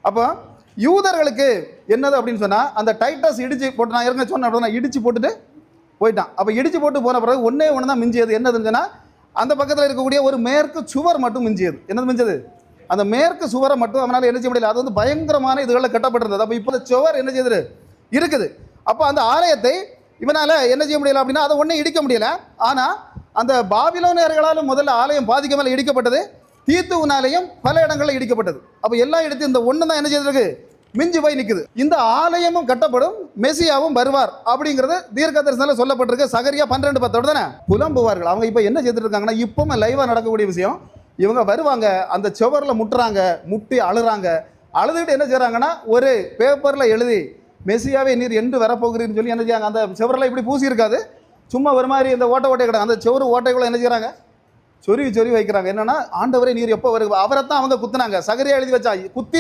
அப்போ யூதர்களுக்கு என்னது அப்படின்னு சொன்னா அந்த டைட்டஸ் இடிச்சு போட்டு, நான் ஏற்கனவே சொன்னேன் அப்படின்னா இடிச்சு போட்டுட்டு போயிட்டான். அப்போ இடிச்சு போட்டு போன பிறகு ஒன்னே ஒன்று தான் மிஞ்சியது. என்னதுன்னு சொன்னா அந்த பக்கத்தில் இருக்கக்கூடிய ஒரு மேற்கு சுவர் மட்டும் மிஞ்சியது. என்னது மிஞ்சது? அந்த மேற்கு சுவரை மட்டும் அவனால் என்ன செய்ய முடியல. அது வந்து பயங்கரமான இதுகளில் கட்டப்பட்டிருந்தது. அப்போ இப்போ சுவர் என்ன செய்யுது இருக்குது. அப்போ அந்த ஆலயத்தை இவனால என்ன செய்ய முடியல அப்படின்னா அதை ஒன்றும் இடிக்க முடியல. ஆனால் அந்த பாபிலோனியர்களாலும் முதல்ல ஆலயம் பாதிக்க மேலே இடிக்கப்பட்டது, தீத்துவினாலேயும் பல இடங்களில் இடிக்கப்பட்டது. அப்போ எல்லா இடத்தையும் இந்த ஒன்று தான் என்ன செய்திருக்கு, மிஞ்சி போய் நிற்குது. இந்த ஆலயமும் கட்டப்படும், மெசியாவும் வருவார் அப்படிங்கிறது தீர்க்க தரிசனத்தில் சொல்லப்பட்டிருக்கு. சகரியா 12:10 தானே புலம்புவார்கள். அவங்க இப்போ என்ன செய்துட்டு இருக்காங்கன்னா, இப்பவும் லைவாக நடக்கக்கூடிய விஷயம், இவங்க வருவாங்க, அந்த சுவரில் முட்டுறாங்க, முட்டி அழுறாங்க, அழுதுகிட்டு என்ன செய்கிறாங்கன்னா ஒரு பேப்பரில் எழுதி மெசியாவே நீர் என்று வரப்போகிறீன்னு சொல்லி என்ன செய்யாங்க, அந்த சுவரில் இப்படி பூசி இருக்காது, சும்மா ஒரு மாதிரி இந்த ஓட்டை கிடக்கு, அந்த சுவரு ஓட்டைக்குள்ள என்ன செய்கிறாங்க, சொருவி வைக்கிறாங்க. என்னன்னா ஆண்டவரே நீர் எப்போ வருவா, அவரை தான் அவங்க குத்துனாங்க. சகரியா எழுதி வச்சா குத்தி